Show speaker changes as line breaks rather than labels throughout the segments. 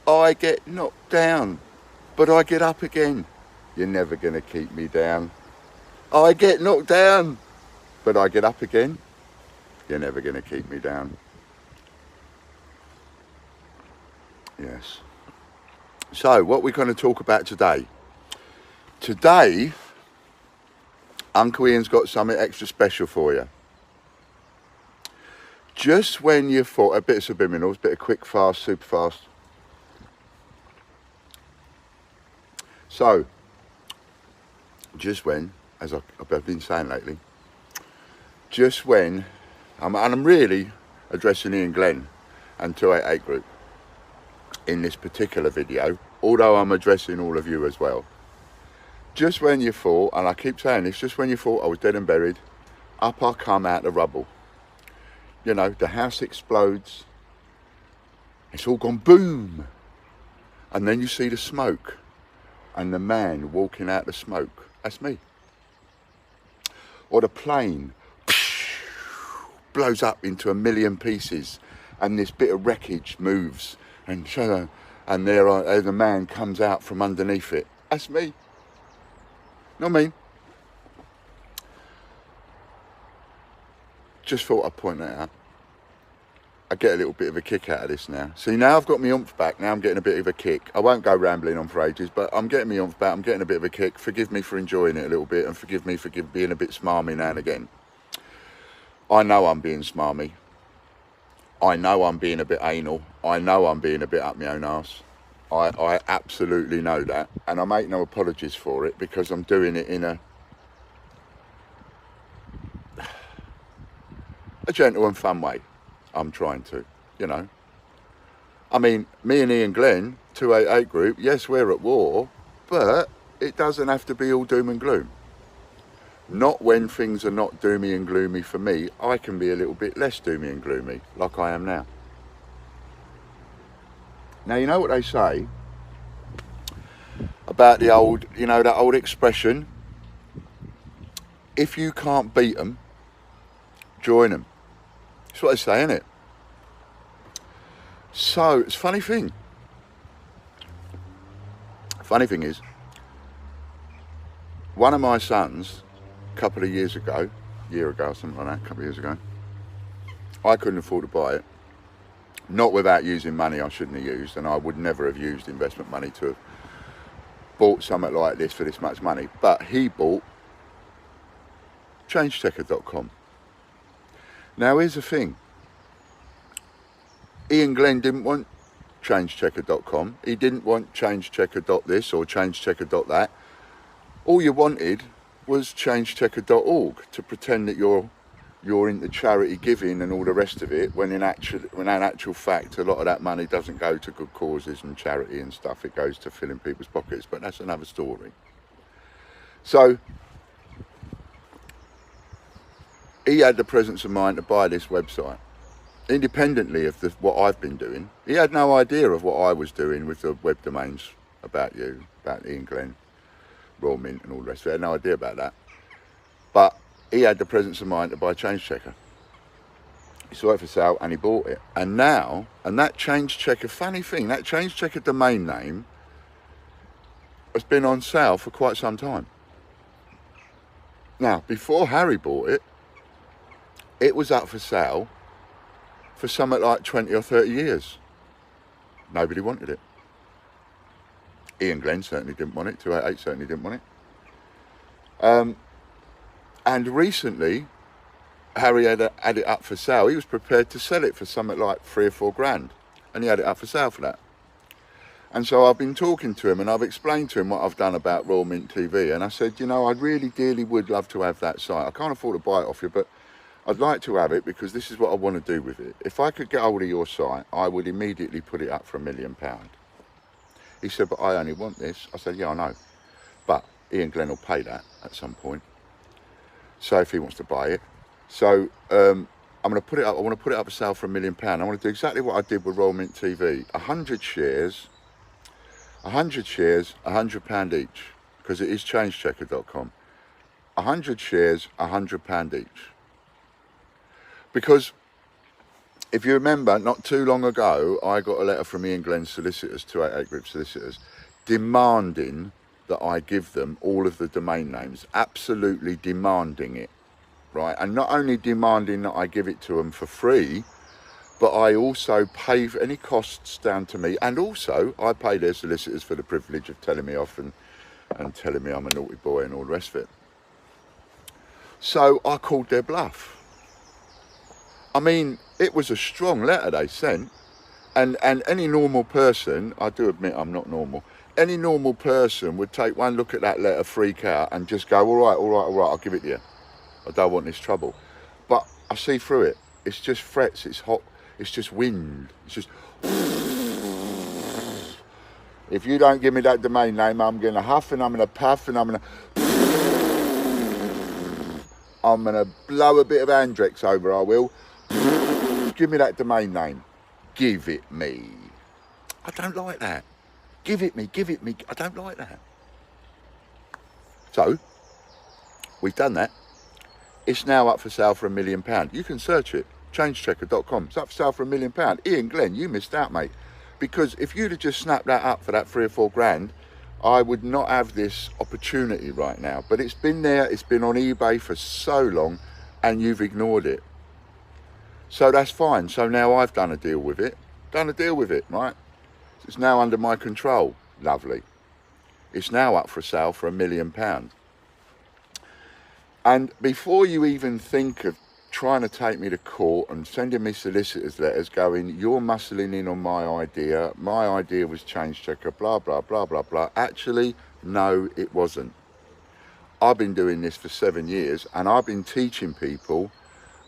I get knocked down, but I get up again. You're never going to keep me down. I get knocked down, but I get up again. You're never going to keep me down. Yes. So, what we're going to talk about today. Today, Uncle Ian's got something extra special for you. Just when you thought, a bit of subliminals, a bit of quick, fast, super fast. So, just when, as I've been saying lately, just when, and I'm really addressing Ian Glen and 288 group in this particular video, although I'm addressing all of you as well. Just when you thought, and I keep saying this, just when you thought I was dead and buried, up I come out the rubble. You know, the house explodes, it's all gone boom, and then you see the smoke, and the man walking out the smoke, that's me. Or the plane blows up into a million pieces, and this bit of wreckage moves, and there's a man comes out from underneath it. That's me. Not me. Just thought I'd point that out. I get a little bit of a kick out of this now. See, now I've got my oomph back. Now I'm getting a bit of a kick. I won't go rambling on for ages, but I'm getting my oomph back. I'm getting a bit of a kick. Forgive me for enjoying it a little bit, and forgive me for being a bit smarmy now and again. I know I'm being smarmy. I know I'm being a bit anal. I know I'm being a bit up my own arse. I absolutely know that. And I make no apologies for it, because I'm doing it in a gentle and fun way. I'm trying to, you know. I mean, me and Ian Glen, 288 group, yes, we're at war, but it doesn't have to be all doom and gloom. Not when things are not doomy and gloomy for me. I can be a little bit less doomy and gloomy, like I am now. Now, you know what they say about the old, you know, that old expression, if you can't beat them, join them. That's what they say, isn't it? So, it's a funny thing. Funny thing is, one of my sons, a couple of years ago, something like that, a couple of years ago, I couldn't afford to buy it. Not without using money I shouldn't have used, and I would never have used investment money to have bought something like this for this much money. But he bought ChangeChecker.com. Now, here's the thing. Ian Glen didn't want ChangeChecker.com. He didn't want ChangeChecker.this or ChangeChecker.that. All you wanted was ChangeChecker.org to pretend that you're into charity giving and all the rest of it, when in actual fact a lot of that money doesn't go to good causes and charity and stuff. It goes to filling people's pockets, but that's another story. So he had the presence of mind to buy this website, independently of what I've been doing. He had no idea of what I was doing with the web domains about you, about Ian Glen, Royal Mint and all the rest of it. I had no idea about that. But he had the presence of mind to buy ChangeChecker. He saw it for sale and he bought it. And now, and that ChangeChecker, funny thing, that ChangeChecker domain name has been on sale for quite some time. Now, before Harry bought it, it was up for sale for something like 20 or 30 years. Nobody wanted it. Ian Glen certainly didn't want it. 288 certainly didn't want it. And recently, Harry had it up for sale. He was prepared to sell it for something like 3 or 4 grand. And he had it up for sale for that. And so I've been talking to him and I've explained to him what I've done about Royal Mint TV. And I said, you know, I really dearly would love to have that site. I can't afford to buy it off you, but I'd like to have it because this is what I want to do with it. If I could get hold of your site, I would immediately put it up for £1 million. He said, but I only want this. I said, yeah, I know. But Ian Glen will pay that at some point. So if he wants to buy it. So I'm going to put it up. I want to put it up for sale for £1 million. I want to do exactly what I did with Royal Mint TV. 100 shares, £100 each, because it is ChangeChecker.com. 100 shares, £100 each. Because if you remember, not too long ago, I got a letter from Ian Glen's solicitors, 288 Group solicitors, demanding that I give them all of the domain names, absolutely demanding it, right? And not only demanding that I give it to them for free, but I also pay for any costs down to me, and also I pay their solicitors for the privilege of telling me off and telling me I'm a naughty boy and all the rest of it. So I called their bluff. I mean, it was a strong letter they sent, and any normal person, I do admit I'm not normal, any normal person would take one look at that letter, freak out, and just go, all right, I'll give it to you. I don't want this trouble. But I see through it. It's just frets, it's hot, it's just wind. It's just... If you don't give me that domain name, I'm going to huff and I'm going to puff and I'm going to blow a bit of Andrex over, I will. Give me that domain name. Give it me. I don't like that. Give it me. I don't like that. So, we've done that. It's now up for sale for £1 million. You can search it. ChangeChecker.com. It's up for sale for £1 million. Ian Glen, you missed out, mate. Because if you'd have just snapped that up for that 3 or 4 grand, I would not have this opportunity right now. But it's been there, it's been on eBay for so long, and you've ignored it. So that's fine. So now I've done a deal with it. Right? It's now under my control. Lovely. It's now up for sale for £1 million. And before you even think of trying to take me to court and sending me solicitors letters going, you're muscling in on my idea was ChangeChecker, blah, blah, blah, blah, blah. Actually, no, it wasn't. I've been doing this for 7 years, and I've been teaching people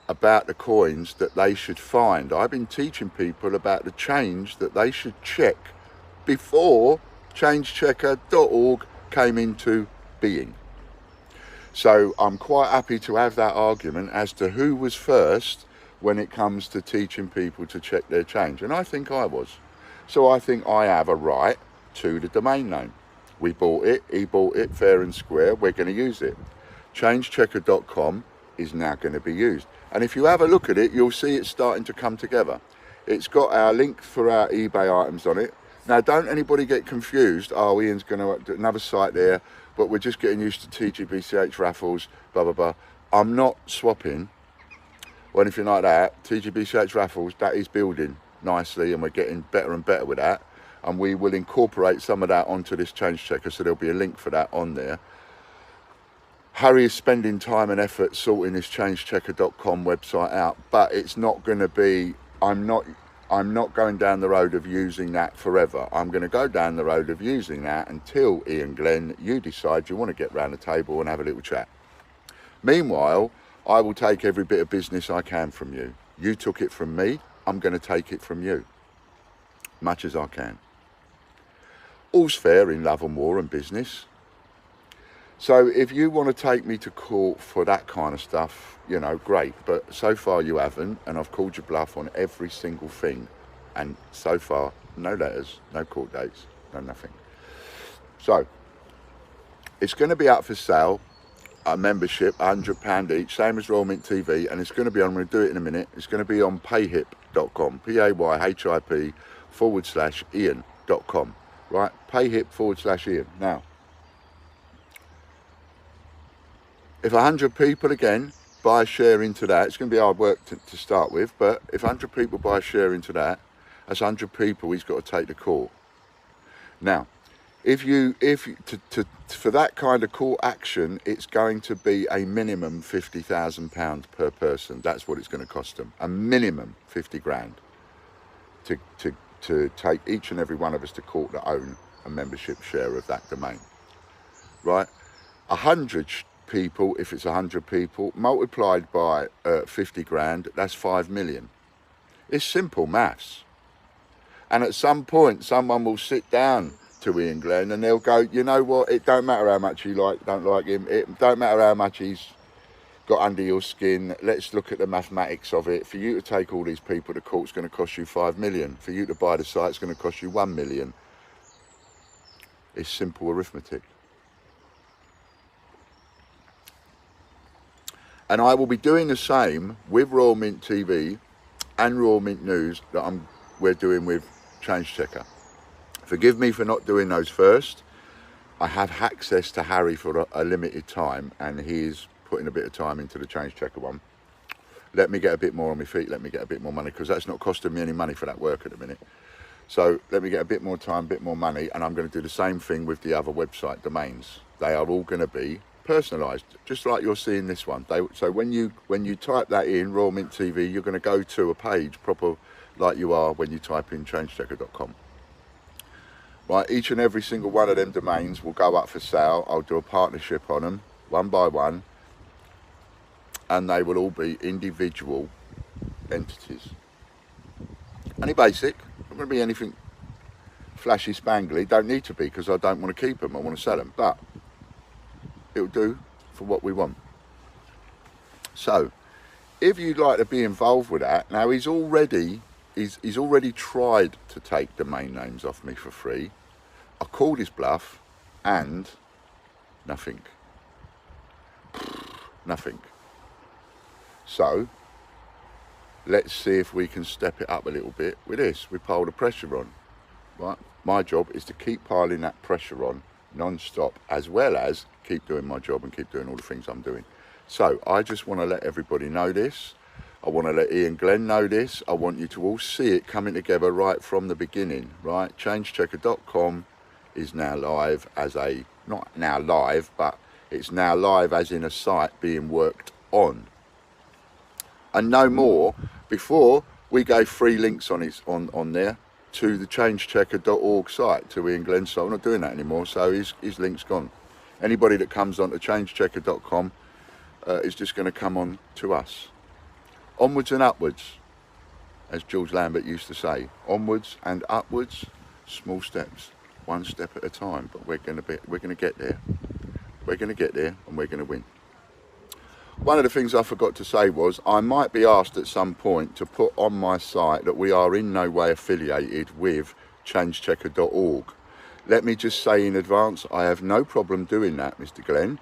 about the coins that they should find. I've been teaching people about the change that they should check before ChangeChecker.org came into being. So I'm quite happy to have that argument as to who was first when it comes to teaching people to check their change. And I think I was. So I think I have a right to the domain name. We bought it, he bought it, fair and square, we're going to use it. ChangeChecker.com is now going to be used. And if you have a look at it, you'll see it's starting to come together. It's got our link for our eBay items on it. Now, don't anybody get confused. Oh, Ian's going to do another site there, but we're just getting used to TGBCH raffles, blah, blah, blah. I'm not swapping or anything like that. TGBCH raffles, that is building nicely, and we're getting better and better with that. And we will incorporate some of that onto this ChangeChecker, so there'll be a link for that on there. Harry is spending time and effort sorting this ChangeChecker.com website out, but it's not going to be, I'm not going down the road of using that forever. I'm going to go down the road of using that until, Ian Glen, you decide you want to get round the table and have a little chat. Meanwhile, I will take every bit of business I can from you. You took it from me, I'm going to take it from you, much as I can. All's fair in love and war and business. So if you want to take me to court for that kind of stuff, you know, great. But so far you haven't, and I've called your bluff on every single thing. And so far, no letters, no court dates, no nothing. So, it's going to be up for sale, a membership, £100 each, same as Royal Mint TV, and it's going to be, I'm going to do it in a minute, it's going to be on payhip.com, payhip/Ian.com, right? Payhip/Ian. Now, if 100 people, again, buy a share into that, it's going to be hard work to start with, but if 100 people buy a share into that, that's 100 people he's got to take to court. Now, for that kind of court action, it's going to be a minimum £50,000 per person. That's what it's going to cost them. A minimum 50 grand to take each and every one of us to court that own a membership share of that domain, right? 100 people, if it's 100 people, multiplied by 50 grand, that's 5 million. It's simple maths. And at some point, someone will sit down to Ian Glen and they'll go, you know what, it don't matter how much you don't like him, it don't matter how much he's got under your skin, let's look at the mathematics of it. For you to take all these people to court, it's going to cost you 5 million. For you to buy the site, it's going to cost you 1 million. It's simple arithmetic. And I will be doing the same with Royal Mint TV and Raw Mint news that we're doing with ChangeChecker. Forgive me for not doing those first. I have access to Harry for a limited time, and he's putting a bit of time into the ChangeChecker one. Let me get a bit more on my feet, let me get a bit more money, because that's not costing me any money for that work at the minute. So let me get a bit more time, a bit more money, and I'm going to do the same thing with the other website domains. They are all going to be personalised, just like you're seeing this one. So when you type that in, Raw Mint TV, you're going to go to a page proper like you are when you type in ChangeChecker.com. Right, each and every single one of them domains will go up for sale. I'll do a partnership on them, one by one, and they will all be individual entities. Only basic, not going to be anything flashy spangly, don't need to be, because I don't want to keep them, I want to sell them, but it'll do for what we want. So, if you'd like to be involved with that, now he's already tried to take domain names off me for free. I called his bluff, and nothing. Nothing. So, let's see if we can step it up a little bit with this. We pile the pressure on, right? My job is to keep piling that pressure on non-stop, as well as keep doing my job and keep doing all the things I'm doing. So I just want to let everybody know this. I want to let Ian Glen know this. I want you to all see it coming together right from the beginning, right? ChangeChecker.com is now live as not now live, but it's now live as in a site being worked on. And no more. Before, we gave 3 links on there to the ChangeChecker.org site, to Ian Glen's site. I'm not doing that anymore, so his link's gone. Anybody that comes on to ChangeChecker.com is just going to come on to us. Onwards and upwards, as George Lambert used to say. Onwards and upwards, small steps, one step at a time. But we're going to get there. We're going to get there, and we're going to win. One of the things I forgot to say was I might be asked at some point to put on my site that we are in no way affiliated with ChangeChecker.org. Let me just say in advance, I have no problem doing that, Mr. Glen,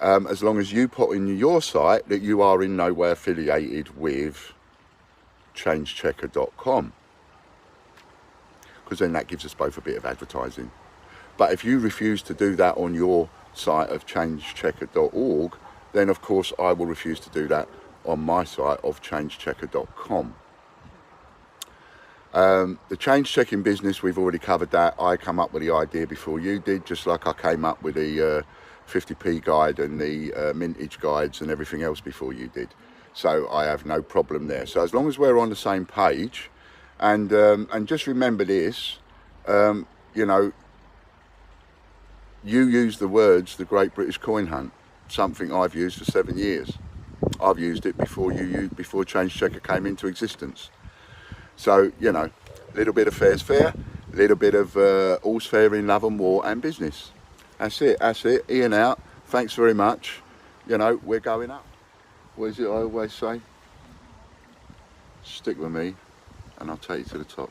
as long as you put in your site that you are in no way affiliated with ChangeChecker.com, because then that gives us both a bit of advertising. But if you refuse to do that on your site of ChangeChecker.org, then of course I will refuse to do that on my site of ChangeChecker.com. The change checking business, we've already covered that. I come up with the idea before you did, just like I came up with the 50p guide and the mintage guides and everything else before you did. So I have no problem there. So as long as we're on the same page, and just remember this, you know, you use the words "the Great British Coin Hunt," something I've used for 7 years. I've used it before before ChangeChecker came into existence. So, you know, a little bit of fair's fair, a little bit of all's fair in love and war and business. That's it, that's it. Ian out. Thanks very much. You know, we're going up. What is it I always say? Stick with me and I'll take you to the top.